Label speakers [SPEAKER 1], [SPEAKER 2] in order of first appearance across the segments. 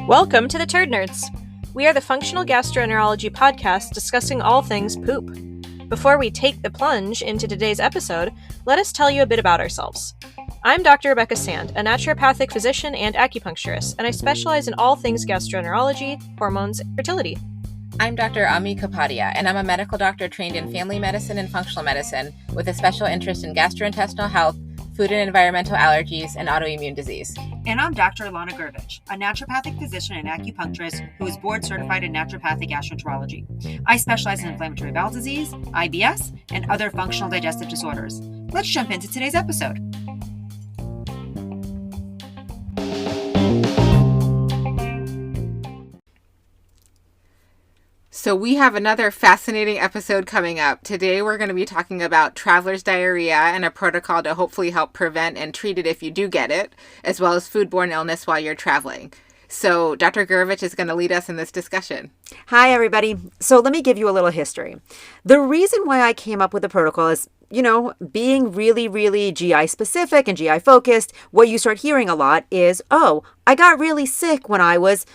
[SPEAKER 1] Welcome to the Turd Nerds. We are the functional gastroenterology podcast discussing all things poop. Before we take the plunge into today's episode, let us tell you a bit about ourselves. I'm Dr. Rebecca Sand, a naturopathic physician and acupuncturist, and I specialize in all things gastroenterology, hormones, and fertility.
[SPEAKER 2] I'm Dr. Ami Kapadia, and I'm a medical doctor trained in family medicine and functional medicine with a special interest in gastrointestinal health, food and environmental allergies, and autoimmune disease.
[SPEAKER 3] And I'm Dr. Ilana Gurvich, a naturopathic physician and acupuncturist who is board certified in naturopathic gastroenterology. I specialize in inflammatory bowel disease, IBS, and other functional digestive disorders. Let's jump into today's episode.
[SPEAKER 2] So we have another fascinating episode coming up. Today we're going to be talking about traveler's diarrhea and a protocol to hopefully help prevent and treat it if you do get it, as well as foodborne illness while you're traveling. So Dr. Gurvich is going to lead us in this discussion.
[SPEAKER 4] Hi, everybody. So let me give you a little history. The reason why I came up with the protocol is, being really GI specific and GI focused, what you start hearing a lot is, I got really sick when I was,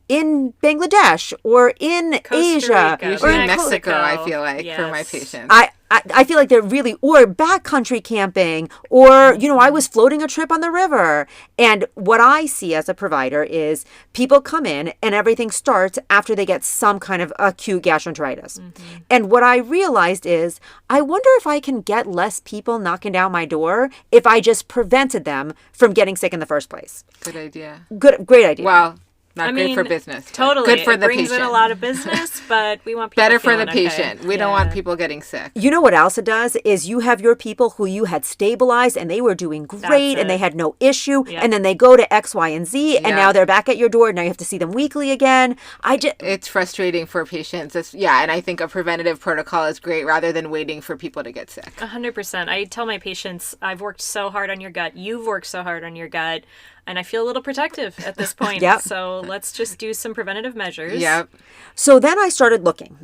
[SPEAKER 4] in Bangladesh or in Asia.
[SPEAKER 2] Usually
[SPEAKER 4] or
[SPEAKER 2] in Mexico, I feel like, for my patients.
[SPEAKER 4] I feel like they're really, or backcountry camping, or, I was floating a trip on the river. And what I see as a provider is people come in and everything starts after they get some kind of acute gastroenteritis. Mm-hmm. And what I realized is, I wonder if I can get less people knocking down my door if I just prevented them from getting sick in the first place.
[SPEAKER 2] Good idea.
[SPEAKER 4] Great idea.
[SPEAKER 2] Well, Not good for business.
[SPEAKER 1] Totally.
[SPEAKER 2] Good for the
[SPEAKER 1] patient. It brings in a lot of business, but we want people
[SPEAKER 2] better for the
[SPEAKER 1] okay.
[SPEAKER 2] patient. We don't want people getting sick.
[SPEAKER 4] You know what else it does is you have your people who you had stabilized and they were doing great and they had no issue. Yep. And then they go to X, Y, and Z and now they're back at your door. Now you have to see them weekly again.
[SPEAKER 2] It's frustrating for patients. And I think a preventative protocol is great rather than waiting for people to get sick.
[SPEAKER 1] 100%. I tell my patients, I've worked so hard on your gut. You've worked so hard on your gut. And I feel a little protective at this point.
[SPEAKER 4] Yep.
[SPEAKER 1] So let's just do some preventative measures.
[SPEAKER 2] Yep.
[SPEAKER 4] So then I started looking.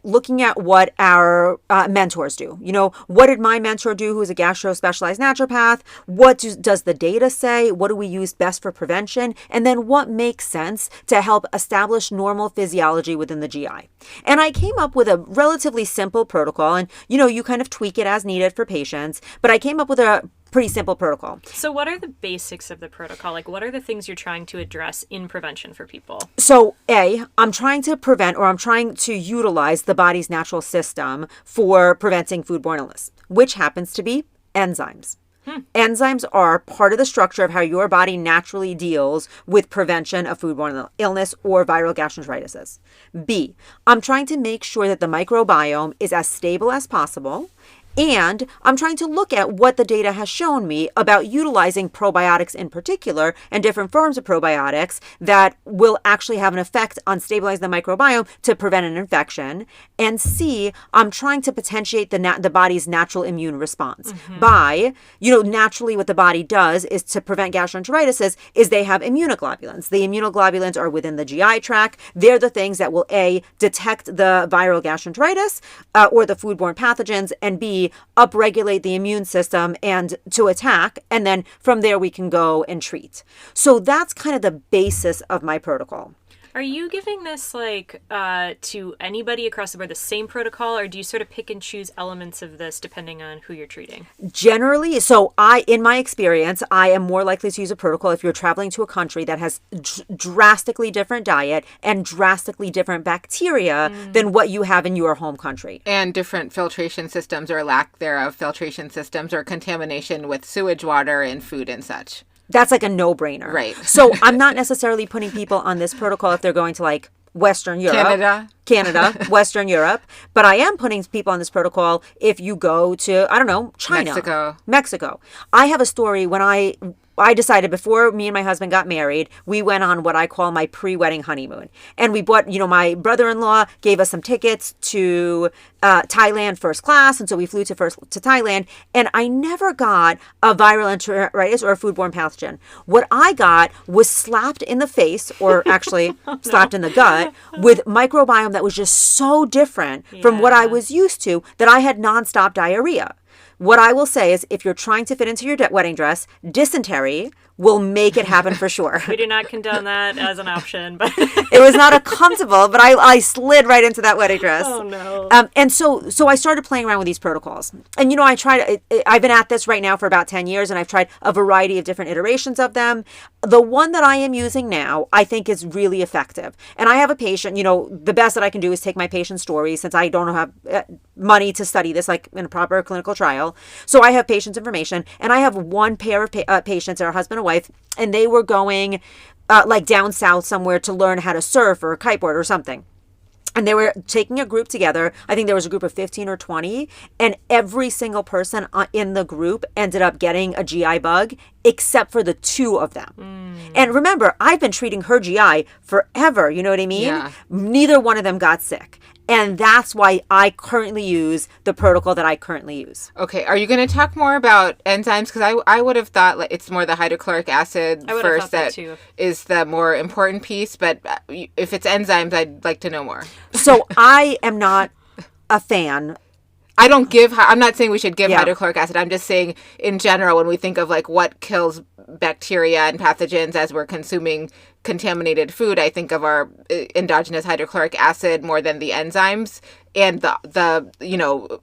[SPEAKER 4] Looking at what our mentors do. What did my mentor do, who's a gastro-specialized naturopath? What does the data say? What do we use best for prevention? And then what makes sense to help establish normal physiology within the GI? And I came up with a relatively simple protocol. And, you kind of tweak it as needed for patients. But I came up with a pretty simple protocol.
[SPEAKER 1] So what are the basics of the protocol? Like, what are the things you're trying to address in prevention for people?
[SPEAKER 4] So, I'm trying to prevent, or I'm trying to utilize the body's natural system for preventing foodborne illness, which happens to be enzymes. Enzymes are part of the structure of how your body naturally deals with prevention of foodborne illness or viral gastroenteritis. B, I'm trying to make sure that the microbiome is as stable as possible. And I'm trying to look at what the data has shown me about utilizing probiotics in particular and different forms of probiotics that will actually have an effect on stabilizing the microbiome to prevent an infection. And C, I'm trying to potentiate the body's natural immune response by, naturally what the body does is to prevent gastroenteritis is they have immunoglobulins. The immunoglobulins are within the GI tract. They're the things that will A, detect the viral gastroenteritis or the foodborne pathogens, and B, upregulate the immune system and to attack. And then from there, we can go and treat. So that's kind of the basis of my protocol.
[SPEAKER 1] Are you giving this to anybody across the board, the same protocol, or do you sort of pick and choose elements of this depending on who you're treating?
[SPEAKER 4] Generally, in my experience, I am more likely to use a protocol if you're traveling to a country that has drastically different diet and drastically different bacteria than what you have in your home country.
[SPEAKER 2] And different filtration systems or lack thereof filtration systems or contamination with sewage water and food and such.
[SPEAKER 4] That's like a no-brainer.
[SPEAKER 2] Right.
[SPEAKER 4] So I'm not necessarily putting people on this protocol if they're going to Western Europe. Canada, Western Europe. But I am putting people on this protocol if you go to, China. Mexico. I have a story when I decided before me and my husband got married, we went on what I call my pre-wedding honeymoon. And we bought, my brother-in-law gave us some tickets to Thailand first class. And so we flew to Thailand. And I never got a viral enteritis or a foodborne pathogen. What I got was slapped in the face, or actually slapped in the gut, with microbiome that was just so different from what I was used to that I had nonstop diarrhea. what I will say is if you're trying to fit into your wedding dress, dysentery will make it happen for sure.
[SPEAKER 1] We do not condone that as an option, but
[SPEAKER 4] It was not a comfortable, but I slid right into that wedding dress.
[SPEAKER 1] oh no.
[SPEAKER 4] And so I started playing around with these protocols. And, I've been at this right now for about 10 years, and I've tried a variety of different iterations of them. The one that I am using now, I think is really effective. And I have a patient, the best that I can do is take my patient's story since I don't have money to study this like in a proper clinical trial. So I have patient's information, and I have one pair of patients, they're a husband and wife, and they were going like down south somewhere to learn how to surf or kiteboard or something. And they were taking a group together. I think there was a group of 15 or 20. And every single person in the group ended up getting a GI bug, except for the two of them. And remember, I've been treating her GI forever. You know what I mean?
[SPEAKER 2] Yeah.
[SPEAKER 4] Neither one of them got sick. And that's why I currently use the protocol that I currently use.
[SPEAKER 2] Okay, are you going to talk more about enzymes? Because I would have thought like it's more the hydrochloric acid first that is the more important piece. But if it's enzymes, I'd like to know more.
[SPEAKER 4] So I am not a fan.
[SPEAKER 2] I'm not saying we should give hydrochloric acid. I'm just saying in general, when we think of like what kills bacteria and pathogens as we're consuming contaminated food, I think of our endogenous hydrochloric acid more than the enzymes and the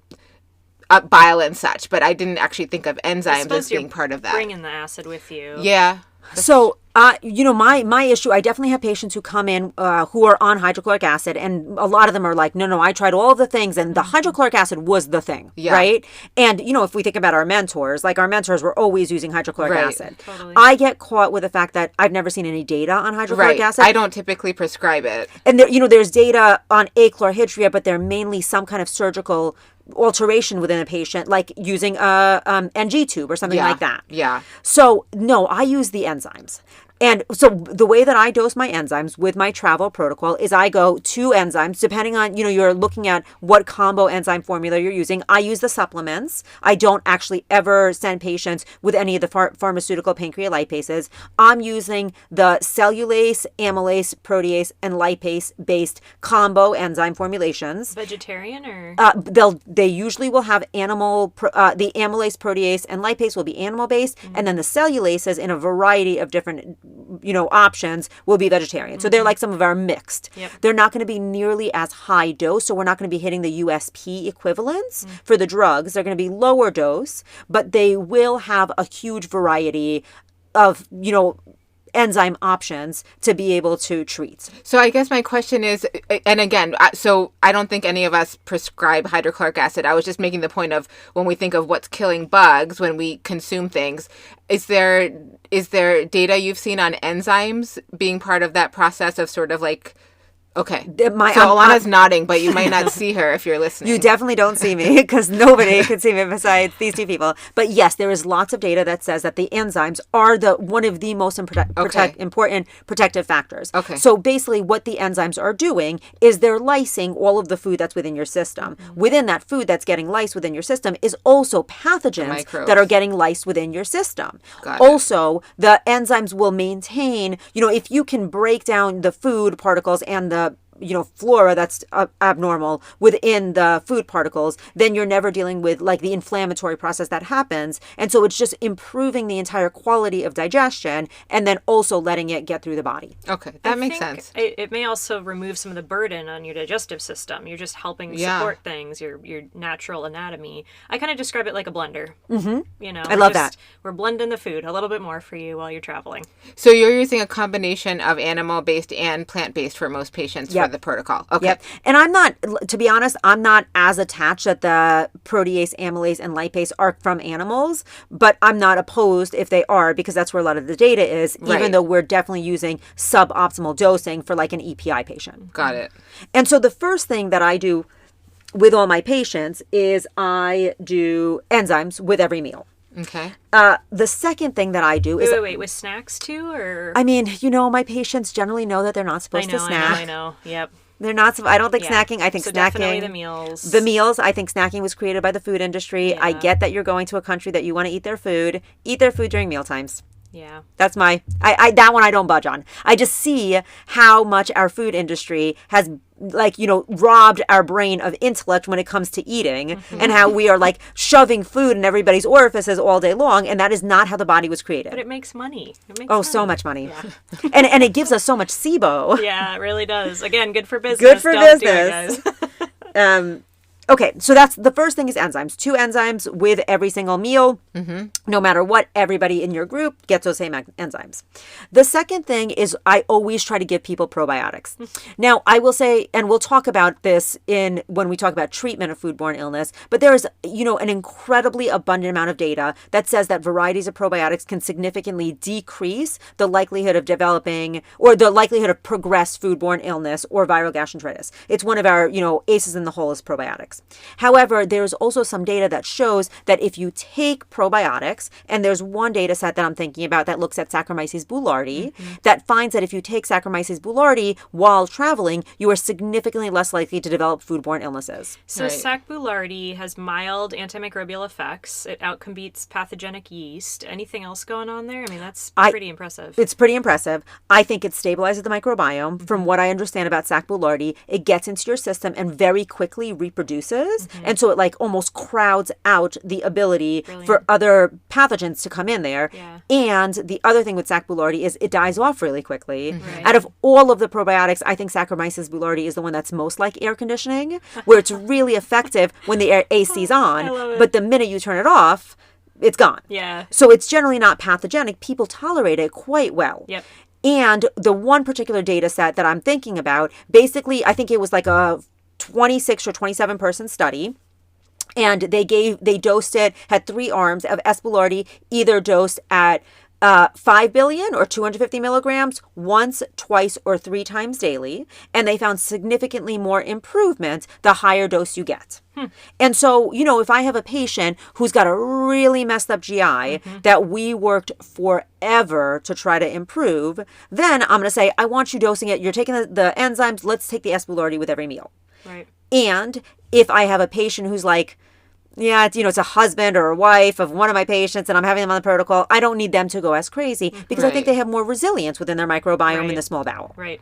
[SPEAKER 2] bile and such. But I didn't actually think of enzymes as being part of that.
[SPEAKER 1] Bringing the acid with you.
[SPEAKER 2] Yeah.
[SPEAKER 4] So, my issue, I definitely have patients who come in who are on hydrochloric acid, and a lot of them are like, no, I tried all the things, and the hydrochloric acid was the thing, right? And, if we think about our mentors, like our mentors were always using hydrochloric acid.
[SPEAKER 1] Totally.
[SPEAKER 4] I get caught with the fact that I've never seen any data on hydrochloric acid.
[SPEAKER 2] I don't typically prescribe it.
[SPEAKER 4] And, there's data on achlorhydria, but they're mainly some kind of surgical alteration within a patient, like using a NG tube or something like that.
[SPEAKER 2] Yeah.
[SPEAKER 4] So no, I use the enzymes. And so the way that I dose my enzymes with my travel protocol is I go 2 enzymes, depending on, you're looking at what combo enzyme formula you're using. I use the supplements. I don't actually ever send patients with any of the pharmaceutical pancreolipases. I'm using the cellulase, amylase, protease, and lipase-based combo enzyme formulations.
[SPEAKER 1] Vegetarian or?
[SPEAKER 4] They usually will have animal, the amylase, protease, and lipase will be animal-based, and then the cellulases in a variety of different options will be vegetarian. So they're like some of our mixed.
[SPEAKER 1] Yep.
[SPEAKER 4] They're not going to be nearly as high dose. So we're not going to be hitting the USP equivalents for the drugs. They're going to be lower dose, but they will have a huge variety of, enzyme options to be able to treat.
[SPEAKER 2] So I guess my question is, and again, so I don't think any of us prescribe hydrochloric acid. I was just making the point of when we think of what's killing bugs when we consume things, is there data you've seen on enzymes being part of that process of sort of like, okay. So Alana's nodding, but you might not see her if you're listening.
[SPEAKER 4] You definitely don't see me because nobody can see me besides these 2 people. But yes, there is lots of data that says that the enzymes are one of the most important protective factors.
[SPEAKER 2] Okay.
[SPEAKER 4] So basically what the enzymes are doing is they're lysing all of the food that's within your system. Within that food that's getting lysed within your system is also pathogens that are getting lysed within your system. Also, the enzymes will maintain, if you can break down the food particles and the flora that's abnormal within the food particles, then you're never dealing with like the inflammatory process that happens. And so it's just improving the entire quality of digestion and then also letting it get through the body.
[SPEAKER 2] Okay, that makes sense.
[SPEAKER 1] It may also remove some of the burden on your digestive system. You're just helping support things, your natural anatomy. I kind of describe it like a blender.
[SPEAKER 4] I love that.
[SPEAKER 1] We're blending the food a little bit more for you while you're traveling.
[SPEAKER 2] So you're using a combination of animal-based and plant-based for most patients for the protocol. Okay.
[SPEAKER 4] Yep. And I'm not, to be honest, I'm not as attached that the protease, amylase, and lipase are from animals, but I'm not opposed if they are because that's where a lot of the data is, even though we're definitely using suboptimal dosing for like an EPI patient.
[SPEAKER 2] Got it.
[SPEAKER 4] And so the first thing that I do with all my patients is I do enzymes with every meal.
[SPEAKER 2] Okay.
[SPEAKER 4] The second thing that I do is...
[SPEAKER 1] Wait, with snacks too, or...?
[SPEAKER 4] I mean, my patients generally know that they're not supposed to snack.
[SPEAKER 1] I know, yep.
[SPEAKER 4] They're not... I don't think snacking... I think
[SPEAKER 1] so
[SPEAKER 4] snacking...
[SPEAKER 1] definitely the meals.
[SPEAKER 4] The meals, I think snacking was created by the food industry.
[SPEAKER 1] Yeah.
[SPEAKER 4] I get that you're going to a country that you want to eat their food. Eat their food during meal times.
[SPEAKER 1] Yeah.
[SPEAKER 4] That's my, that one I don't budge on. I just see how much our food industry has, like, robbed our brain of intellect when it comes to eating, and how we are like shoving food in everybody's orifices all day long, and that is not how the body was created.
[SPEAKER 1] But it makes money.
[SPEAKER 4] So much money.
[SPEAKER 1] Yeah.
[SPEAKER 4] and it gives us so much SIBO.
[SPEAKER 1] Yeah, it really does. Again, good for business.
[SPEAKER 4] Good for
[SPEAKER 1] Don't
[SPEAKER 4] business.
[SPEAKER 1] do it, guys.
[SPEAKER 4] Okay, so that's the first thing is enzymes. 2 enzymes with every single meal. No matter what, everybody in your group gets those same enzymes. The second thing is I always try to give people probiotics. Now, I will say, and we'll talk about this when we talk about treatment of foodborne illness, but there is, an incredibly abundant amount of data that says that varieties of probiotics can significantly decrease the likelihood of developing or the likelihood of progressed foodborne illness or viral gastroenteritis. It's one of our, aces in the hole is probiotics. However, there's also some data that shows that if you take probiotics, and there's one data set that I'm thinking about that looks at Saccharomyces boulardii, that finds that if you take Saccharomyces boulardii while traveling, you are significantly less likely to develop foodborne illnesses.
[SPEAKER 1] So Sac boulardii has mild antimicrobial effects. It outcompetes pathogenic yeast. Anything else going on there? I mean, that's pretty impressive.
[SPEAKER 4] It's pretty impressive. I think it stabilizes the microbiome. From what I understand about Sac boulardii, it gets into your system and very quickly reproduces. And so it like almost crowds out the ability for other pathogens to come in there.
[SPEAKER 1] Yeah.
[SPEAKER 4] And the other thing with Sac boulardii is it dies off really quickly. Out of all of the probiotics, I think Saccharomyces boulardii is the one that's most like air conditioning, where it's really effective when the AC's on, but the minute you turn it off, it's gone.
[SPEAKER 1] Yeah.
[SPEAKER 4] So it's generally not pathogenic. People tolerate it quite well.
[SPEAKER 1] Yep.
[SPEAKER 4] And the one particular data set that I'm thinking about, basically, I think it was like a 26 or 27 person study, and they dosed it, had 3 arms of S. boulardii, either dosed at 5 billion or 250 milligrams once, twice, or 3 times daily, and they found significantly more improvement the higher dose you get. And so, if I have a patient who's got a really messed up GI that we worked forever to try to improve, then I'm going to say, I want you dosing it. You're taking the enzymes. Let's take the S. boulardii with every meal.
[SPEAKER 1] Right.
[SPEAKER 4] And if I have a patient who's like, yeah, it's a husband or a wife of one of my patients and I'm having them on the protocol, I don't need them to go as crazy because I think they have more resilience within their microbiome in the small bowel.
[SPEAKER 1] Right.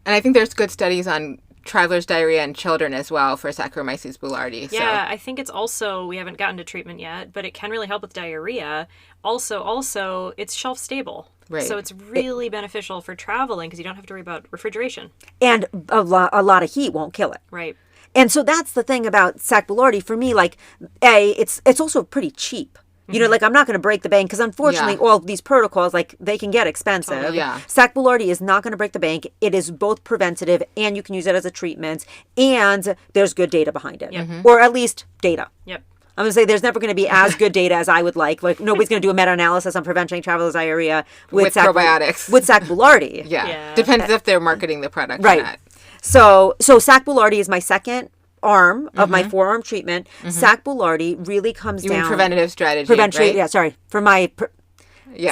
[SPEAKER 2] And I think there's good studies on traveler's diarrhea in children as well for Saccharomyces boulardii.
[SPEAKER 1] Yeah, I think it's also, we haven't gotten to treatment yet, but it can really help with diarrhea. Also, it's shelf stable.
[SPEAKER 2] Right.
[SPEAKER 1] So it's really beneficial for traveling because you don't have to worry about refrigeration.
[SPEAKER 4] And a lot of heat won't kill it.
[SPEAKER 1] Right.
[SPEAKER 4] And so that's the thing about Sac boulardii for me, like, it's also pretty cheap. Like I'm not going to break the bank because unfortunately all these protocols, like they can get expensive.
[SPEAKER 2] Totally. Yeah.
[SPEAKER 4] Sac boulardii is not going to break the bank. It is both preventative and you can use it as a treatment and there's good data behind it. Or at least data.
[SPEAKER 1] Yep.
[SPEAKER 4] I'm going to say there's never going to be as good data as I would like. Like nobody's going to do a meta-analysis on preventing traveler's diarrhea with
[SPEAKER 2] probiotics.
[SPEAKER 4] With Sac boulardii.
[SPEAKER 1] Yeah.
[SPEAKER 2] Depends if they're marketing the product
[SPEAKER 4] right.
[SPEAKER 2] or not.
[SPEAKER 4] So Sac boulardii is my second arm of my 4-arm treatment. Sac boulardii really comes down.
[SPEAKER 2] You mean preventative strategy, right?
[SPEAKER 4] Yeah, sorry. For my...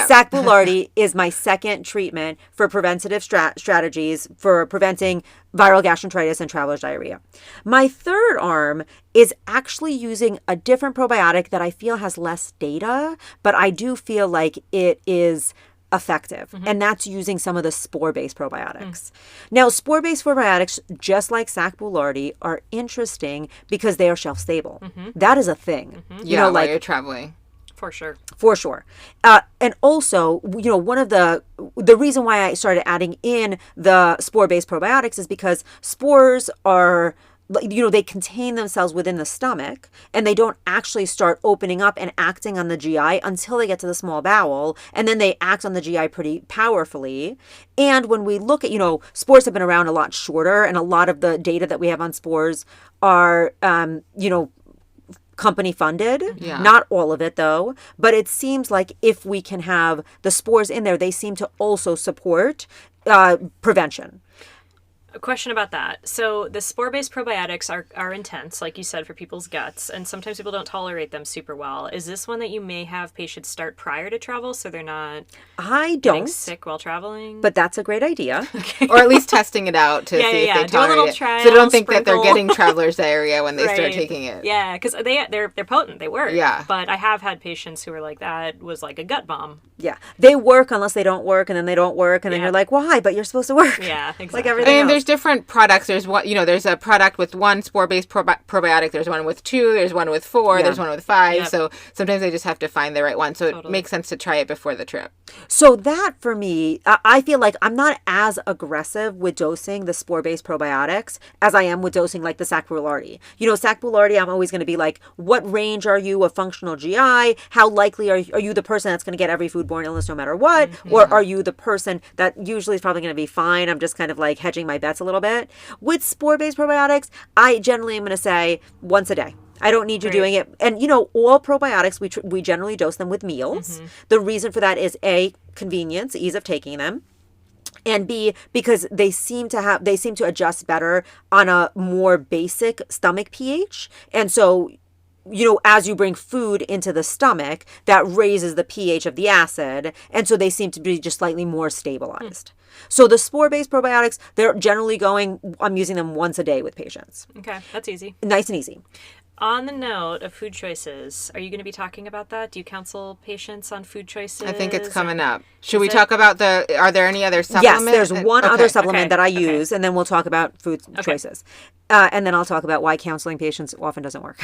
[SPEAKER 4] Sac boulardii is my second treatment for preventative strategies for preventing viral gastroenteritis and traveler's diarrhea. My third arm is actually using a different probiotic that I feel has less data, but I do feel like it is effective, and that's using some of the spore-based probiotics. Now, spore-based probiotics, just like Sac boulardii, are interesting because they are shelf-stable. That is a thing.
[SPEAKER 2] While you're traveling.
[SPEAKER 1] For sure.
[SPEAKER 4] For sure. And also, one of the reason why I started adding in the spore-based probiotics is because spores are, they contain themselves within the stomach and they don't actually start opening up and acting on the GI until they get to the small bowel. And then they act on the GI pretty powerfully. And when we look at, spores have been around a lot shorter, and a lot of the data that we have on spores are, company funded. Not all of it though, but it seems like if we can have the spores in there, they seem to also support prevention.
[SPEAKER 1] A question about that. So the spore-based probiotics are intense, like you said, for people's guts, and sometimes people don't tolerate them super well. Is this one that you may have patients start prior to travel so they're not getting sick while traveling?
[SPEAKER 4] But that's a great idea.
[SPEAKER 2] Or at least testing it out to see if they tolerate it.
[SPEAKER 1] Trial,
[SPEAKER 2] so don't think that they're getting traveler's diarrhea when they start taking it.
[SPEAKER 1] Yeah, because they're potent. They work.
[SPEAKER 2] Yeah.
[SPEAKER 1] But I have had patients who were like, that was like a gut bomb.
[SPEAKER 4] Yeah. They work unless they don't work, and then they don't work, and then
[SPEAKER 1] Yeah.
[SPEAKER 4] you're like, why? But you're supposed to work.
[SPEAKER 1] Yeah, exactly.
[SPEAKER 4] Like everything
[SPEAKER 2] And
[SPEAKER 4] else.
[SPEAKER 2] there's different products. There's one, there's a product with one spore-based probiotic. There's one with 2. There's one with 4.
[SPEAKER 4] Yeah.
[SPEAKER 2] There's one with 5.
[SPEAKER 1] Yep.
[SPEAKER 2] So sometimes I just have to find the right one. So
[SPEAKER 1] Totally.
[SPEAKER 2] it makes sense to try it before the trip.
[SPEAKER 4] So that for me, I feel like I'm not as aggressive with dosing the spore-based probiotics as I am with dosing like the Sac boulardii. Sac boulardii, I'm always going to be like, what range are you of functional GI? How likely are you the person that's going to get every foodborne illness no matter what? Or are you the person that usually is probably going to be fine? I'm just kind of like hedging my bets a little bit. With spore-based probiotics, I generally am going to say once a day. I don't need you doing it. And, all probiotics, we generally dose them with meals. The reason for that is A, convenience, ease of taking them. And B, because they seem to adjust better on a more basic stomach pH. And so, as you bring food into the stomach, that raises the pH of the acid. And so they seem to be just slightly more stabilized. So the spore-based probiotics, they're generally I'm using them once a day with patients.
[SPEAKER 1] Okay, that's easy.
[SPEAKER 4] Nice and easy.
[SPEAKER 1] On the note of food choices, are you going to be talking about that? Do you counsel patients on food choices?
[SPEAKER 2] I think it's coming up. Should we talk about are there any other supplements?
[SPEAKER 4] Yes, there's one other supplement that I
[SPEAKER 1] okay.
[SPEAKER 4] use, and then we'll talk about food choices. And then I'll talk about why counseling patients often doesn't work.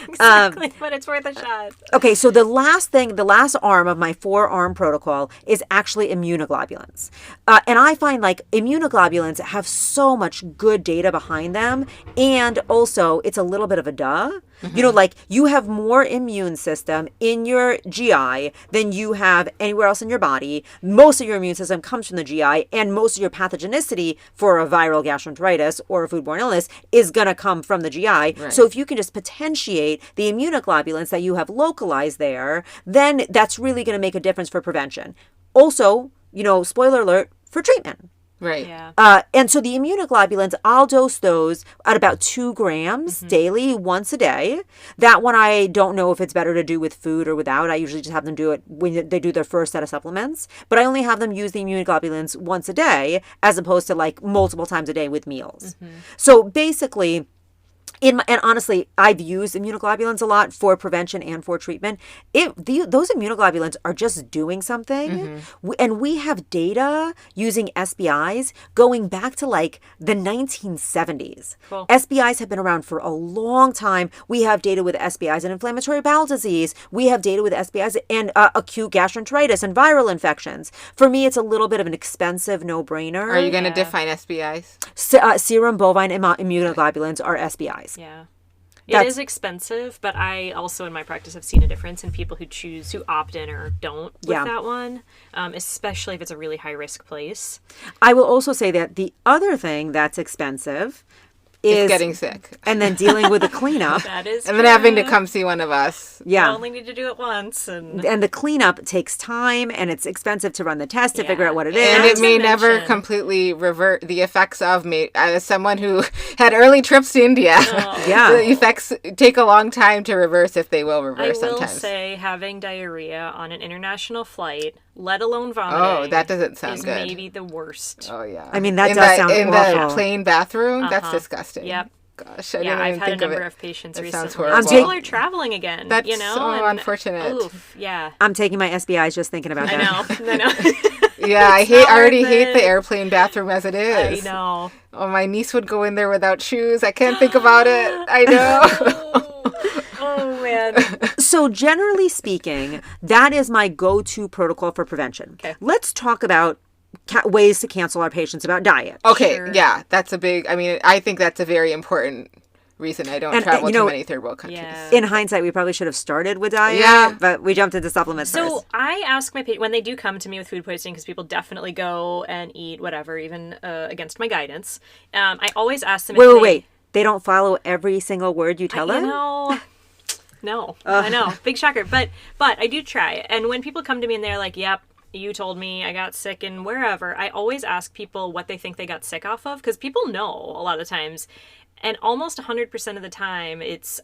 [SPEAKER 1] Exactly, but it's worth a shot.
[SPEAKER 4] Okay, so the last arm of my 4-arm protocol is actually immunoglobulins. And I find like immunoglobulins have so much good data behind them. And also, it's a little bit of a duh. Like you have more immune system in your GI than you have anywhere else in your body. Most of your immune system comes from the GI, and most of your pathogenicity for a viral gastroenteritis or a foodborne illness is going to come from the GI.
[SPEAKER 2] Right.
[SPEAKER 4] So if you can just potentiate the immunoglobulins that you have localized there, then that's really going to make a difference for prevention. Also, spoiler alert, for treatment.
[SPEAKER 2] Right.
[SPEAKER 1] Yeah.
[SPEAKER 4] And so the immunoglobulins, I'll dose those at about 2 grams daily, once a day. That one, I don't know if it's better to do with food or without. I usually just have them do it when they do their first set of supplements. But I only have them use the immunoglobulins once a day, as opposed to like multiple times a day with meals. So basically, and honestly, I've used immunoglobulins a lot for prevention and for treatment. Those immunoglobulins are just doing something. And we have data using SBIs going back to like the 1970s.
[SPEAKER 1] Cool.
[SPEAKER 4] SBIs have been around for a long time. We have data with SBIs and inflammatory bowel disease. We have data with SBIs and acute gastroenteritis and viral infections. For me, it's a little bit of an expensive no-brainer.
[SPEAKER 2] Are you going to define SBIs?
[SPEAKER 4] Serum bovine immunoglobulins are SBIs.
[SPEAKER 1] Yeah. It is expensive, but I also in my practice have seen a difference in people who opt in or don't with that one, especially if it's a really high risk place.
[SPEAKER 4] I will also say that the other thing that's expensive is
[SPEAKER 2] getting sick.
[SPEAKER 4] And then dealing with the cleanup.
[SPEAKER 1] That is
[SPEAKER 2] And then having to come see one of us.
[SPEAKER 1] You
[SPEAKER 4] Yeah.
[SPEAKER 1] only need to do it once. And
[SPEAKER 4] the cleanup takes time, and it's expensive to run the test to figure out what it is.
[SPEAKER 2] And
[SPEAKER 1] Not
[SPEAKER 2] it
[SPEAKER 1] to
[SPEAKER 2] may never
[SPEAKER 1] mention-
[SPEAKER 2] completely revert the effects of me. As someone who had early trips to India,
[SPEAKER 4] Yeah.
[SPEAKER 2] the effects take a long time to reverse, if they will
[SPEAKER 1] I
[SPEAKER 2] reverse
[SPEAKER 1] will
[SPEAKER 2] sometimes.
[SPEAKER 1] say having diarrhea on an international flight, let alone vomiting,
[SPEAKER 2] Oh, that doesn't sound
[SPEAKER 1] is
[SPEAKER 2] good.
[SPEAKER 1] maybe the worst.
[SPEAKER 2] Oh, yeah.
[SPEAKER 4] I mean, that
[SPEAKER 2] in
[SPEAKER 4] does
[SPEAKER 2] the,
[SPEAKER 4] sound
[SPEAKER 2] in
[SPEAKER 4] awful.
[SPEAKER 2] the plain bathroom? That's disgusting.
[SPEAKER 1] Yep.
[SPEAKER 2] Gosh, I
[SPEAKER 1] Yeah,
[SPEAKER 2] didn't
[SPEAKER 1] I've
[SPEAKER 2] even
[SPEAKER 1] had a
[SPEAKER 2] think of
[SPEAKER 1] number
[SPEAKER 2] it.
[SPEAKER 1] of patients
[SPEAKER 2] That
[SPEAKER 1] recently.
[SPEAKER 2] sounds horrible.
[SPEAKER 1] People are traveling again.
[SPEAKER 2] That's
[SPEAKER 1] so
[SPEAKER 2] and, unfortunate.
[SPEAKER 1] Oof, yeah.
[SPEAKER 4] I'm taking my SBIs just thinking about
[SPEAKER 1] I
[SPEAKER 4] that.
[SPEAKER 1] know. I know.
[SPEAKER 2] Yeah, I
[SPEAKER 1] not
[SPEAKER 2] already
[SPEAKER 1] worth
[SPEAKER 2] hate the
[SPEAKER 1] it.
[SPEAKER 2] airplane bathroom as it
[SPEAKER 1] I
[SPEAKER 2] is.
[SPEAKER 1] know.
[SPEAKER 2] Oh, my niece would go in there without shoes. I can't think about it. I know.
[SPEAKER 1] Oh, man.
[SPEAKER 4] So generally speaking, that is my go-to protocol for prevention.
[SPEAKER 1] Okay.
[SPEAKER 4] Let's talk about ways to cancel our patients about diet.
[SPEAKER 2] Okay,
[SPEAKER 1] Sure.
[SPEAKER 2] yeah, that's a big, I think that's a very important reason I don't
[SPEAKER 4] And,
[SPEAKER 2] travel
[SPEAKER 4] you know,
[SPEAKER 2] to many third world countries.
[SPEAKER 1] Yeah.
[SPEAKER 4] In hindsight, we probably should have started with diet,
[SPEAKER 2] Yeah.
[SPEAKER 4] but we jumped into supplements
[SPEAKER 1] So
[SPEAKER 4] first.
[SPEAKER 1] I ask my patients when they do come to me with food poisoning, because people definitely go and eat whatever, even against my guidance. I always ask them.
[SPEAKER 4] Wait. They don't follow every single word you tell them?
[SPEAKER 1] No, I know, big shocker. But I do try. And when people come to me and they're like, "Yep, you told me I got sick and wherever," I always ask people what they think they got sick off of, because people know a lot of the times. And almost 100% of the time, it's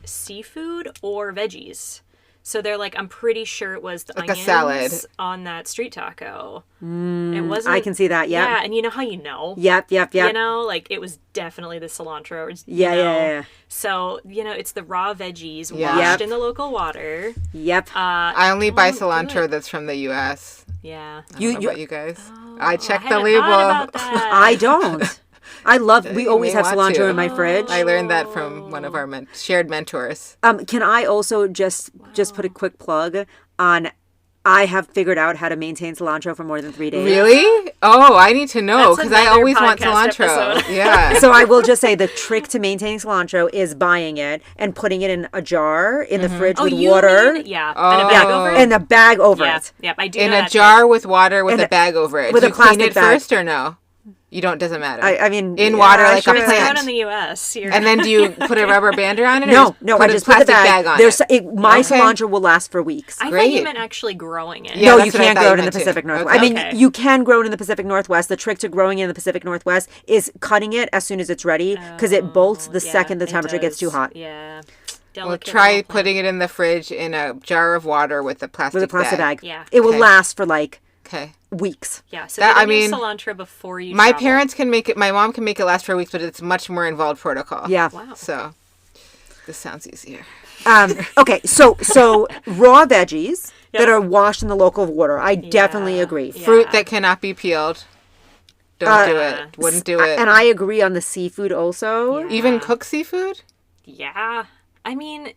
[SPEAKER 1] seafood or veggies. So they're like, I'm pretty sure it was the
[SPEAKER 2] Like a
[SPEAKER 1] onions
[SPEAKER 2] salad.
[SPEAKER 1] on that street taco. It wasn't.
[SPEAKER 4] I can see that. Yep.
[SPEAKER 1] Yeah, and you know how you know?
[SPEAKER 4] Yep.
[SPEAKER 1] You know, like it was definitely the cilantro.
[SPEAKER 4] Yeah,
[SPEAKER 1] you know?
[SPEAKER 4] yeah.
[SPEAKER 1] So, you know, it's the raw veggies
[SPEAKER 2] Yeah.
[SPEAKER 1] washed
[SPEAKER 4] Yep.
[SPEAKER 1] in the local water.
[SPEAKER 4] Yep.
[SPEAKER 2] I only buy
[SPEAKER 1] don't do
[SPEAKER 2] cilantro
[SPEAKER 1] it.
[SPEAKER 2] that's from the U.S.
[SPEAKER 1] Yeah.
[SPEAKER 2] I don't know about you guys. I
[SPEAKER 1] I
[SPEAKER 2] check the
[SPEAKER 1] hadn't
[SPEAKER 2] label.
[SPEAKER 1] thought about that.
[SPEAKER 4] I don't. I love. We
[SPEAKER 2] You
[SPEAKER 4] always
[SPEAKER 2] may
[SPEAKER 4] have
[SPEAKER 2] want
[SPEAKER 4] cilantro
[SPEAKER 2] to.
[SPEAKER 4] in my fridge.
[SPEAKER 2] I learned that from one of our shared mentors.
[SPEAKER 4] Can I also just put a quick plug on? I have figured out how to maintain cilantro for more than 3 days.
[SPEAKER 2] Really? Oh, I need to know
[SPEAKER 1] That's
[SPEAKER 2] because I
[SPEAKER 1] another
[SPEAKER 2] always want
[SPEAKER 1] podcast
[SPEAKER 2] cilantro.
[SPEAKER 1] episode.
[SPEAKER 2] Yeah.
[SPEAKER 4] So I will just say the trick to maintaining cilantro is buying it and putting it in a jar in the fridge with
[SPEAKER 1] you
[SPEAKER 4] water.
[SPEAKER 1] mean- yeah. And a bag
[SPEAKER 2] Oh.
[SPEAKER 1] over it?
[SPEAKER 4] And a bag over
[SPEAKER 1] Yeah.
[SPEAKER 4] it.
[SPEAKER 1] Yep, I do
[SPEAKER 2] In
[SPEAKER 1] know
[SPEAKER 2] a
[SPEAKER 1] that
[SPEAKER 2] jar with water with
[SPEAKER 4] And
[SPEAKER 2] a bag over it.
[SPEAKER 4] with
[SPEAKER 2] Do
[SPEAKER 4] a
[SPEAKER 2] you clean
[SPEAKER 4] plastic
[SPEAKER 2] it
[SPEAKER 4] bag.
[SPEAKER 2] first or no? You don't. Doesn't matter.
[SPEAKER 4] I mean,
[SPEAKER 2] in water
[SPEAKER 4] yeah,
[SPEAKER 2] like
[SPEAKER 4] sure
[SPEAKER 2] a
[SPEAKER 1] trick. It's
[SPEAKER 2] plant.
[SPEAKER 1] not in the U.S. You're...
[SPEAKER 2] And then do you put a rubber bander on it? Or
[SPEAKER 4] No,
[SPEAKER 2] just
[SPEAKER 4] I just put the
[SPEAKER 2] plastic
[SPEAKER 4] bag.
[SPEAKER 2] on
[SPEAKER 4] There's
[SPEAKER 2] it.
[SPEAKER 4] my
[SPEAKER 2] Okay.
[SPEAKER 4] cilantro will last for weeks.
[SPEAKER 1] I thought
[SPEAKER 2] Great.
[SPEAKER 1] you meant actually growing it.
[SPEAKER 2] Yeah,
[SPEAKER 4] No,
[SPEAKER 2] that's
[SPEAKER 4] you
[SPEAKER 2] what I
[SPEAKER 4] can't
[SPEAKER 2] thought
[SPEAKER 4] grow
[SPEAKER 2] you
[SPEAKER 4] it in the
[SPEAKER 2] meant too.
[SPEAKER 4] Pacific Northwest.
[SPEAKER 2] Okay.
[SPEAKER 4] I mean,
[SPEAKER 1] Okay.
[SPEAKER 4] you can grow it in the Pacific Northwest. The trick to growing it in the Pacific Northwest is cutting it as soon as it's ready because it bolts the
[SPEAKER 1] Yeah,
[SPEAKER 4] second the
[SPEAKER 1] it
[SPEAKER 4] temperature gets too
[SPEAKER 1] does.
[SPEAKER 4] hot.
[SPEAKER 1] Yeah.
[SPEAKER 2] Well,
[SPEAKER 1] Delicate
[SPEAKER 2] try
[SPEAKER 1] little
[SPEAKER 2] putting it in the fridge in a jar of water with a plastic
[SPEAKER 4] With a plastic bag.
[SPEAKER 1] Yeah.
[SPEAKER 4] It will
[SPEAKER 2] Okay.
[SPEAKER 4] last for like
[SPEAKER 2] Okay.
[SPEAKER 4] weeks.
[SPEAKER 1] Yeah, so
[SPEAKER 2] That-
[SPEAKER 1] you
[SPEAKER 2] I mean,
[SPEAKER 1] cilantro before you
[SPEAKER 2] My
[SPEAKER 1] travel.
[SPEAKER 2] parents can make it. My mom can make it last for weeks, but it's much more involved protocol.
[SPEAKER 4] Yeah.
[SPEAKER 1] Wow.
[SPEAKER 2] So this sounds easier.
[SPEAKER 4] Okay, so raw veggies that are washed in the local water. I definitely agree.
[SPEAKER 1] Yeah.
[SPEAKER 2] Fruit that cannot be peeled. Don't do it. Wouldn't do it.
[SPEAKER 4] And I agree on the seafood also.
[SPEAKER 1] Yeah.
[SPEAKER 2] Even cook seafood?
[SPEAKER 1] Yeah. I mean,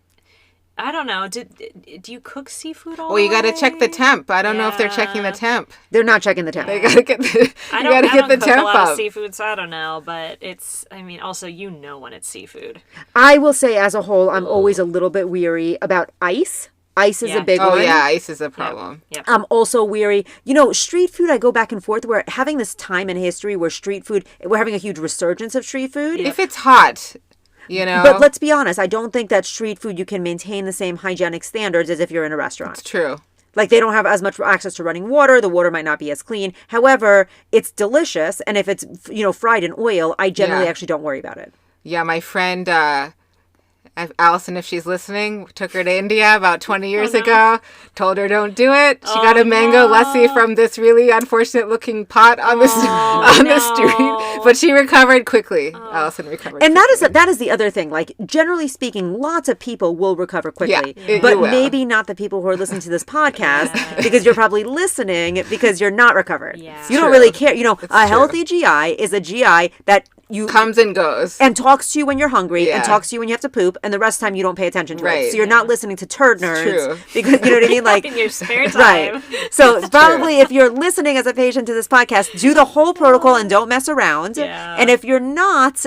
[SPEAKER 1] I don't know. Do you cook seafood all
[SPEAKER 2] Well, you got to
[SPEAKER 1] the
[SPEAKER 2] check the
[SPEAKER 1] way?
[SPEAKER 2] temp. I don't know if they're checking the
[SPEAKER 1] Yeah.
[SPEAKER 2] temp.
[SPEAKER 4] They're not checking the temp.
[SPEAKER 2] They got to get the.
[SPEAKER 1] I
[SPEAKER 2] You
[SPEAKER 1] don't,
[SPEAKER 2] got to
[SPEAKER 1] I
[SPEAKER 2] get
[SPEAKER 1] don't
[SPEAKER 2] the
[SPEAKER 1] cook
[SPEAKER 2] temp
[SPEAKER 1] a lot of
[SPEAKER 2] up.
[SPEAKER 1] seafood, so I don't know. But it's, I mean, also, you know when it's seafood.
[SPEAKER 4] I will say as a whole, I'm always a little bit weary about ice. Ice is
[SPEAKER 1] Yeah.
[SPEAKER 4] a big
[SPEAKER 2] Oh
[SPEAKER 4] one.
[SPEAKER 2] yeah, ice is a problem.
[SPEAKER 1] Yep.
[SPEAKER 4] I'm also weary. You know, street food, I go back and forth. We're having this time in history where street food, we're having a huge resurgence of street food.
[SPEAKER 2] If it's hot, you know.
[SPEAKER 4] But let's be honest, I don't think that street food you can maintain the same hygienic standards as if you're in a restaurant.
[SPEAKER 2] It's true.
[SPEAKER 4] Like they don't have as much access to running water. The water might not be as clean. However, it's delicious. And if it's, fried in oil, I generally
[SPEAKER 2] Yeah.
[SPEAKER 4] actually don't worry about it.
[SPEAKER 2] Yeah, my friend Allison, if she's listening, took her to India about 20 years ago. Told her don't do it. She got a mango lassi from this really unfortunate looking pot on the street, but she recovered quickly. Allison recovered.
[SPEAKER 4] And
[SPEAKER 2] quickly.
[SPEAKER 4] that is the other thing. Like generally speaking, lots of people will recover quickly,
[SPEAKER 2] Yeah,
[SPEAKER 4] but
[SPEAKER 2] you will.
[SPEAKER 4] maybe not the people who are listening to this podcast because you're probably listening because you're not recovered.
[SPEAKER 1] Yeah.
[SPEAKER 4] You don't
[SPEAKER 2] True.
[SPEAKER 4] really care. You know, a
[SPEAKER 2] true.
[SPEAKER 4] healthy GI is a GI that you
[SPEAKER 2] comes and goes.
[SPEAKER 4] and talks to you when you're hungry
[SPEAKER 2] Yeah.
[SPEAKER 4] and talks to you when you have to poop, and the rest of the time you don't pay attention to it.
[SPEAKER 2] Right.
[SPEAKER 4] So you're not listening to Turd Nerds
[SPEAKER 2] true.
[SPEAKER 4] because you know what I mean. Like
[SPEAKER 1] In your spare time.
[SPEAKER 4] right. So probably if you're listening as a patient to this podcast, do the whole protocol and don't mess around.
[SPEAKER 1] Yeah.
[SPEAKER 4] And if you're not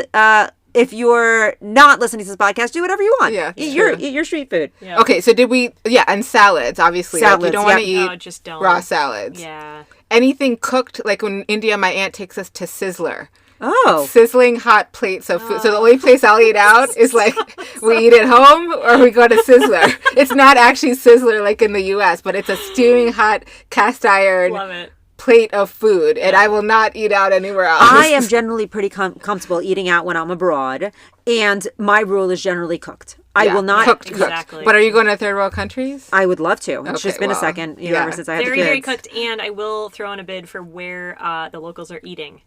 [SPEAKER 4] listening to this podcast, do whatever you want.
[SPEAKER 2] Yeah,
[SPEAKER 4] Eat
[SPEAKER 2] true.
[SPEAKER 4] your street food.
[SPEAKER 1] Yeah.
[SPEAKER 2] Okay, so did we? Yeah, and salads, obviously. Like, you
[SPEAKER 4] Salads,
[SPEAKER 2] don't want to
[SPEAKER 4] yeah.
[SPEAKER 2] eat
[SPEAKER 1] No, just don't.
[SPEAKER 2] raw salads.
[SPEAKER 1] Yeah.
[SPEAKER 2] Anything cooked, like in India, my aunt takes us to Sizzler.
[SPEAKER 4] Oh.
[SPEAKER 2] Sizzling hot plates of food. So the only place I'll eat out is like we eat at home or we go to Sizzler. It's not actually Sizzler like in the U.S., but it's a steaming hot cast iron
[SPEAKER 1] Love it.
[SPEAKER 2] plate of food, and I will not eat out anywhere else.
[SPEAKER 4] I am generally pretty comfortable eating out when I'm abroad, and my rule is generally cooked. I
[SPEAKER 2] Yeah,
[SPEAKER 4] will not.
[SPEAKER 2] cooked.
[SPEAKER 1] Exactly.
[SPEAKER 2] But are you going to third world countries?
[SPEAKER 4] I would love to. It's
[SPEAKER 2] Okay,
[SPEAKER 4] just been a
[SPEAKER 2] well,
[SPEAKER 4] second,
[SPEAKER 2] yeah.
[SPEAKER 4] ever since I had
[SPEAKER 1] Very,
[SPEAKER 4] the kids.
[SPEAKER 1] very cooked. And I will throw in a bid for where the locals are eating.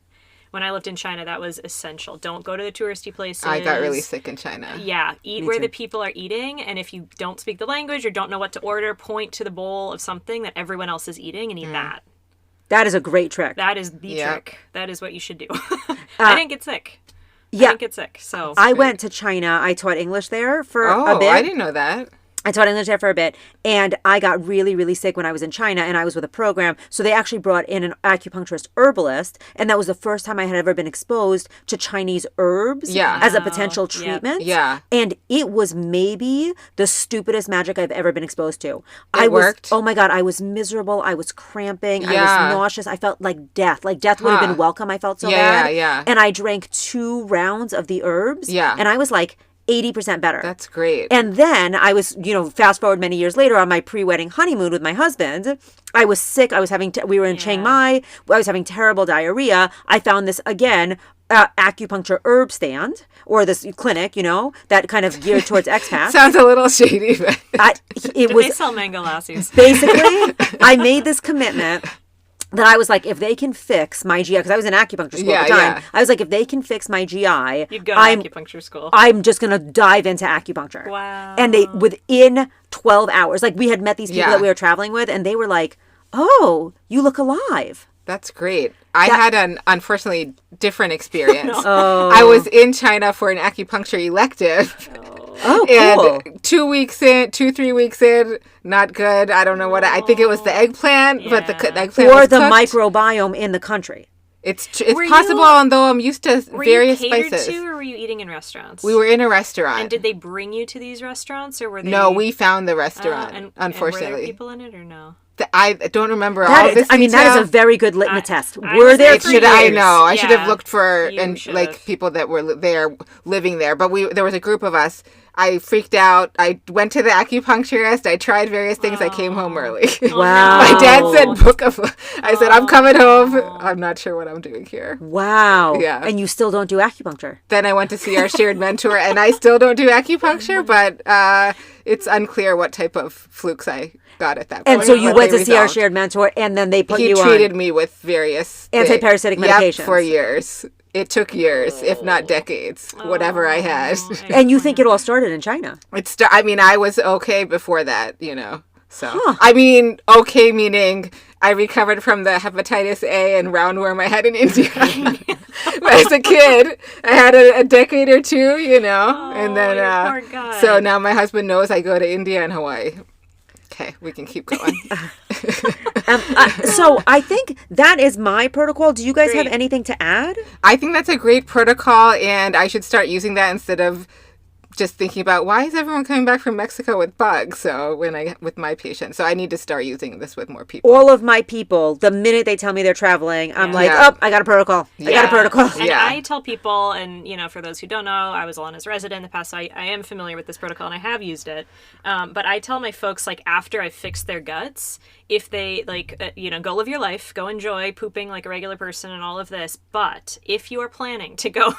[SPEAKER 1] When I lived in China, that was essential. Don't go to the touristy places.
[SPEAKER 2] I got really sick in China.
[SPEAKER 1] Yeah, eat where the people are eating, and if you don't speak the language or don't know what to order, point to the bowl of something that everyone else is eating and eat that.
[SPEAKER 4] That is a great trick.
[SPEAKER 1] That is the
[SPEAKER 2] Yep.
[SPEAKER 1] trick. That is what you should do. I didn't get sick.
[SPEAKER 4] yeah.
[SPEAKER 1] I didn't get sick, so...
[SPEAKER 4] I went to China. I taught English there for a
[SPEAKER 2] Oh,
[SPEAKER 4] bit.
[SPEAKER 2] I didn't know that.
[SPEAKER 4] I taught English there for a bit, and I got really, really sick when I was in China, and I was with a program. So they actually brought in an acupuncturist herbalist, and that was the first time I had ever been exposed to Chinese herbs
[SPEAKER 2] Yeah.
[SPEAKER 4] as a
[SPEAKER 1] Wow.
[SPEAKER 4] potential
[SPEAKER 1] Yep.
[SPEAKER 4] treatment.
[SPEAKER 2] Yeah.
[SPEAKER 4] And it was maybe the stupidest magic I've ever been exposed to.
[SPEAKER 2] It worked?
[SPEAKER 4] Oh my God, I was miserable. I was cramping. I
[SPEAKER 2] Yeah.
[SPEAKER 4] was nauseous. I felt like death. Like death would have
[SPEAKER 2] Huh.
[SPEAKER 4] been welcome. I felt so
[SPEAKER 2] Yeah,
[SPEAKER 4] bad.
[SPEAKER 2] yeah.
[SPEAKER 4] And I drank 2 rounds of the herbs.
[SPEAKER 2] Yeah.
[SPEAKER 4] And I was like 80% better.
[SPEAKER 2] That's great.
[SPEAKER 4] And then I was, fast forward many years later on my pre-wedding honeymoon with my husband. I was sick. I was having, we were in Chiang Mai. I was having terrible diarrhea. I found this again, acupuncture herb stand or this clinic, that kind of geared towards expats.
[SPEAKER 2] Sounds a little shady. But
[SPEAKER 1] They sell mango lassies.
[SPEAKER 4] Basically, I made this commitment that I was like, if they can fix my GI, because I was in acupuncture school at the time, I was like, if they can fix my GI,
[SPEAKER 1] you'd go to acupuncture school.
[SPEAKER 4] I'm just going to dive into acupuncture.
[SPEAKER 1] Wow.
[SPEAKER 4] And they, within 12 hours, like we had met these people that we were traveling with, and they were like, oh, you look alive.
[SPEAKER 2] That's great. I had an unfortunately different experience.
[SPEAKER 4] Oh.
[SPEAKER 2] I was in China for an acupuncture elective.
[SPEAKER 4] Oh, cool.
[SPEAKER 2] And 3 weeks in, not good. I don't know what. I think it was the eggplant, but the eggplant
[SPEAKER 4] or
[SPEAKER 2] was
[SPEAKER 4] the
[SPEAKER 2] cooked.
[SPEAKER 4] microbiome in the country.
[SPEAKER 2] It's possible, although I'm used to various
[SPEAKER 1] Were you catered
[SPEAKER 2] spices.
[SPEAKER 1] to, or were you eating in restaurants?
[SPEAKER 2] We were in a restaurant.
[SPEAKER 1] And did they bring you to these restaurants, or were they?
[SPEAKER 2] No, we found the restaurant. Unfortunately,
[SPEAKER 1] and were there people in it or no?
[SPEAKER 2] I don't remember
[SPEAKER 4] That
[SPEAKER 2] all
[SPEAKER 4] is,
[SPEAKER 2] this
[SPEAKER 4] I mean, that
[SPEAKER 2] detail.
[SPEAKER 4] is a very good litmus test.
[SPEAKER 1] I
[SPEAKER 4] Were
[SPEAKER 1] was
[SPEAKER 4] there
[SPEAKER 1] there for
[SPEAKER 4] people?
[SPEAKER 2] I know. I should have looked for
[SPEAKER 1] You should've.
[SPEAKER 2] people that were there living there. But there was a group of us. I freaked out. I went to the acupuncturist. I tried various things. I came home early.
[SPEAKER 4] Wow.
[SPEAKER 2] My dad said, I said, I'm coming home. I'm not sure what I'm doing here.
[SPEAKER 4] Wow.
[SPEAKER 2] Yeah.
[SPEAKER 4] And you still don't do acupuncture?
[SPEAKER 2] Then I went to see our shared mentor, and I still don't do acupuncture, but it's unclear what type of flukes I got at that point.
[SPEAKER 4] And so you
[SPEAKER 2] but
[SPEAKER 4] went
[SPEAKER 2] they
[SPEAKER 4] to see our
[SPEAKER 2] resolved.
[SPEAKER 4] shared mentor, and then they put
[SPEAKER 2] He
[SPEAKER 4] you
[SPEAKER 2] treated
[SPEAKER 4] on
[SPEAKER 2] me with various
[SPEAKER 4] anti-parasitic medications.
[SPEAKER 2] for years. It took years, if not decades, whatever I had.
[SPEAKER 4] And you think it all started in China?
[SPEAKER 2] I mean, I was okay before that, So, I mean, okay meaning I recovered from the hepatitis A and roundworm I had in India. As a kid, I had a decade or two, and then
[SPEAKER 1] poor guy.
[SPEAKER 2] so now my husband knows I go to India and Hawaii. Okay, we can keep going.
[SPEAKER 4] So I think that is my protocol. Do you guys have
[SPEAKER 1] Great.
[SPEAKER 4] anything to add?
[SPEAKER 2] I think that's a great protocol, and I should start using that instead of just thinking about why is everyone coming back from Mexico with bugs. So with my patients, so I need to start using this with more people.
[SPEAKER 4] All of my people, the minute they tell me they're traveling, I'm like,
[SPEAKER 2] Yeah.
[SPEAKER 4] oh, I got a protocol. I got a protocol.
[SPEAKER 1] And
[SPEAKER 2] Yeah.
[SPEAKER 1] I tell people, and for those who don't know, I was a wellness resident in the past, so I am familiar with this protocol and I have used it. But I tell my folks, like, after I fix their guts, if they go live your life, go enjoy pooping like a regular person and all of this. But if you are planning to go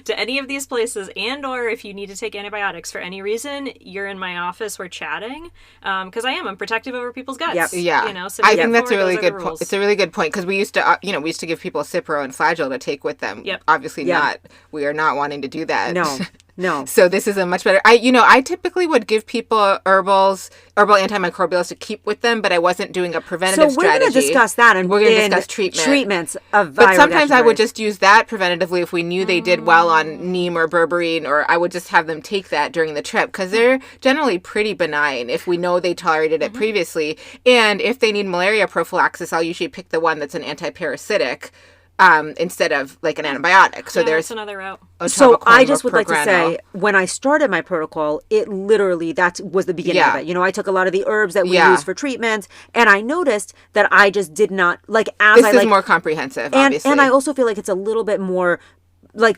[SPEAKER 1] to any of these places, and or if you need to take antibiotics for any reason, you're in my office, we're chatting, because I'm protective over people's guts.
[SPEAKER 4] Yep.
[SPEAKER 2] Yeah,
[SPEAKER 1] So
[SPEAKER 2] I think that's a really
[SPEAKER 1] those are the
[SPEAKER 2] good point.
[SPEAKER 1] rules.
[SPEAKER 2] It's a really good point because we used to, we used to give people Cipro and Flagyl to take with them.
[SPEAKER 1] Yep.
[SPEAKER 2] Obviously
[SPEAKER 4] Yeah.
[SPEAKER 2] not. We are not wanting to do that.
[SPEAKER 4] No.
[SPEAKER 2] So this is a much better. I typically would give people herbal antimicrobials to keep with them, but I wasn't doing a preventative
[SPEAKER 4] So we're
[SPEAKER 2] strategy.
[SPEAKER 4] going to discuss that, and
[SPEAKER 2] we're going to discuss treatment.
[SPEAKER 4] treatments of
[SPEAKER 2] But
[SPEAKER 4] viral
[SPEAKER 2] sometimes I would
[SPEAKER 4] gastroenteritis.
[SPEAKER 2] just use that preventatively if we knew they did well on neem or berberine, or I would just have them take that during the trip because they're generally pretty benign if we know they tolerated it previously. And if they need malaria prophylaxis, I'll usually pick the one that's an antiparasitic instead of like an antibiotic. So there's
[SPEAKER 1] that's another route.
[SPEAKER 4] So I just
[SPEAKER 2] or
[SPEAKER 4] would like to
[SPEAKER 2] Progranil.
[SPEAKER 4] say, when I started my protocol, it literally, that was the beginning of it. I took a lot of the herbs that we use for treatment, and I noticed that I just did not,
[SPEAKER 2] This is more comprehensive, obviously.
[SPEAKER 4] And I also feel like it's a little bit more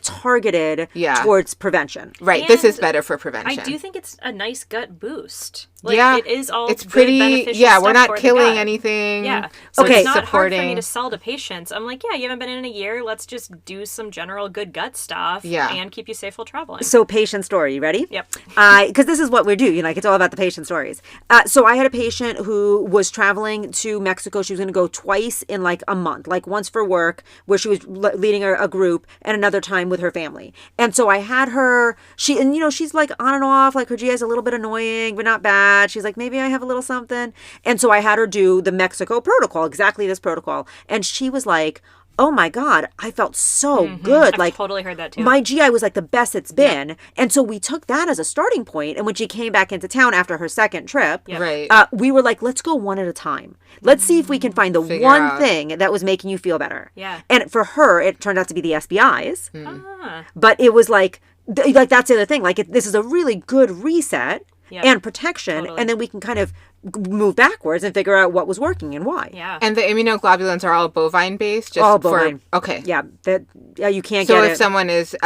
[SPEAKER 4] targeted towards prevention.
[SPEAKER 2] Right, this is
[SPEAKER 1] And
[SPEAKER 2] better for prevention.
[SPEAKER 1] I do think it's a nice gut boost.
[SPEAKER 2] Yeah,
[SPEAKER 1] it is all
[SPEAKER 2] it's
[SPEAKER 1] good,
[SPEAKER 2] pretty.
[SPEAKER 1] beneficial
[SPEAKER 2] Yeah, we're
[SPEAKER 1] stuff
[SPEAKER 2] not
[SPEAKER 1] for the
[SPEAKER 2] killing
[SPEAKER 1] gut.
[SPEAKER 2] anything.
[SPEAKER 1] Yeah.
[SPEAKER 2] So
[SPEAKER 1] So
[SPEAKER 4] Okay.
[SPEAKER 1] it's not hard for
[SPEAKER 2] supporting.
[SPEAKER 1] me to sell to patients. I'm like, yeah, you haven't been in a year. Let's just do some general good gut stuff and keep you safe while traveling.
[SPEAKER 4] So patient story, you ready?
[SPEAKER 1] Yep.
[SPEAKER 4] Because this is what we do. It's all about the patient stories. So I had a patient who was traveling to Mexico. She was going to go twice in a month, once for work, where she was leading a group, and another time with her family. And so I had her. She's on and off. Her GI is a little bit annoying, but not bad. She's like, maybe I have a little something. And so I had her do the Mexico protocol, exactly this protocol. And she was like, oh my God, I felt so good.
[SPEAKER 1] I've totally heard that too.
[SPEAKER 4] My GI was the best it's been. And so we took that as a starting point. And when she came back into town after her second trip,
[SPEAKER 2] Right.
[SPEAKER 4] we were like, let's go one at a time. Let's see if we can find the
[SPEAKER 2] Figure
[SPEAKER 4] one
[SPEAKER 2] out.
[SPEAKER 4] thing that was making you feel better.
[SPEAKER 1] Yeah.
[SPEAKER 4] And for her, it turned out to be the SBIs.
[SPEAKER 1] Ah.
[SPEAKER 4] But it was that's the other thing. This is a really good reset. and protection.
[SPEAKER 1] Totally.
[SPEAKER 4] And then we can kind of move backwards and figure out what was working and why.
[SPEAKER 1] Yeah.
[SPEAKER 2] And the immunoglobulins are all bovine based? Just
[SPEAKER 4] All bovine.
[SPEAKER 2] Okay.
[SPEAKER 4] Yeah, you can't
[SPEAKER 2] So
[SPEAKER 4] get
[SPEAKER 2] if
[SPEAKER 4] it.
[SPEAKER 2] someone is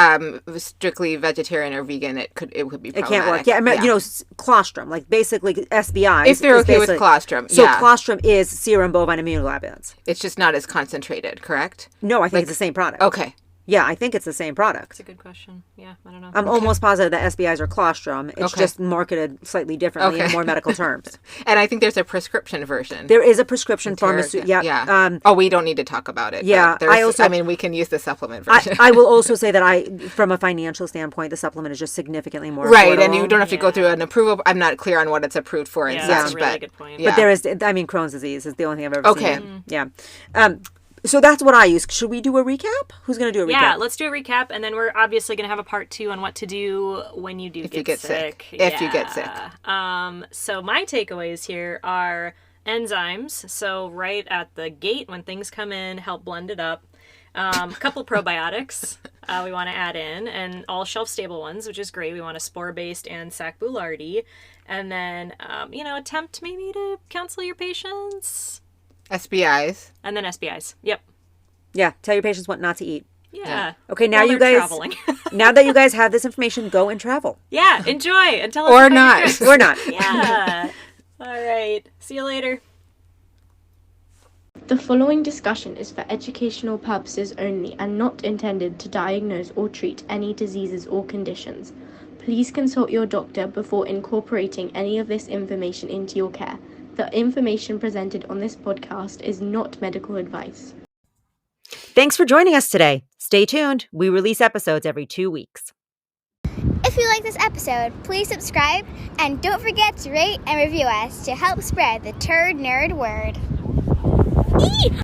[SPEAKER 2] strictly vegetarian or vegan, it could be
[SPEAKER 4] It
[SPEAKER 2] problematic.
[SPEAKER 4] can't work. Yeah, I mean, colostrum, like basically SBIs.
[SPEAKER 2] If they're
[SPEAKER 4] is
[SPEAKER 2] okay with
[SPEAKER 4] basically-
[SPEAKER 2] colostrum,
[SPEAKER 4] So
[SPEAKER 2] yeah.
[SPEAKER 4] colostrum is serum bovine immunoglobulins.
[SPEAKER 2] It's just not as concentrated, correct?
[SPEAKER 4] No, I think it's the same product.
[SPEAKER 2] Okay.
[SPEAKER 4] Yeah, I think it's the same product.
[SPEAKER 1] That's a good question. Yeah, I don't know.
[SPEAKER 4] I'm almost positive that SBIs are colostrum. It's
[SPEAKER 2] Okay.
[SPEAKER 4] just marketed slightly differently in
[SPEAKER 2] Okay.
[SPEAKER 4] more medical terms.
[SPEAKER 2] And I think there's a prescription version.
[SPEAKER 4] There is a prescription pharmaceutical. Yeah.
[SPEAKER 2] Oh, we don't need to talk about it.
[SPEAKER 4] Yeah,
[SPEAKER 2] but I mean, we can use the supplement version.
[SPEAKER 4] I will also say that from a financial standpoint, the supplement is just significantly more
[SPEAKER 2] right,
[SPEAKER 4] affordable.
[SPEAKER 2] and you don't have to go through an approval. I'm not clear on what it's approved for and
[SPEAKER 1] Yeah,
[SPEAKER 2] such,
[SPEAKER 1] that's a really
[SPEAKER 2] but
[SPEAKER 1] good point.
[SPEAKER 2] yeah.
[SPEAKER 4] But there is, I mean, Crohn's disease is the only thing I've ever
[SPEAKER 2] Okay.
[SPEAKER 4] seen. Yeah. So that's what I use. Should we do a recap? Who's going to do a recap?
[SPEAKER 1] Yeah, let's do a recap, and then we're obviously going to have a part 2 on what to do when you do
[SPEAKER 2] If
[SPEAKER 1] get
[SPEAKER 2] you get sick.
[SPEAKER 1] sick.
[SPEAKER 2] If you get sick.
[SPEAKER 1] So my takeaways here are enzymes. So right at the gate when things come in, help blend it up. A couple probiotics we want to add in, and all shelf-stable ones, which is great. We want a spore-based and Sac boulardii. And then, attempt maybe to counsel your patients.
[SPEAKER 2] SBIs.
[SPEAKER 1] And then SBIs. Yep.
[SPEAKER 4] Yeah. Tell your patients what not to eat.
[SPEAKER 1] Yeah.
[SPEAKER 4] Okay, now
[SPEAKER 1] While
[SPEAKER 4] you
[SPEAKER 1] they're
[SPEAKER 4] guys,
[SPEAKER 1] traveling.
[SPEAKER 4] now that you guys have this information, go and travel.
[SPEAKER 1] Yeah, enjoy and tell us
[SPEAKER 2] Or
[SPEAKER 1] about your
[SPEAKER 2] not.
[SPEAKER 1] trips.
[SPEAKER 4] Or not.
[SPEAKER 1] Yeah. All right. See you later.
[SPEAKER 5] The following discussion is for educational purposes only and not intended to diagnose or treat any diseases or conditions. Please consult your doctor before incorporating any of this information into your care. The information presented on this podcast is not medical advice.
[SPEAKER 4] Thanks for joining us today. Stay tuned. We release episodes every 2 weeks.
[SPEAKER 6] If you like this episode, please subscribe and don't forget to rate and review us to help spread the Turd Nerd word.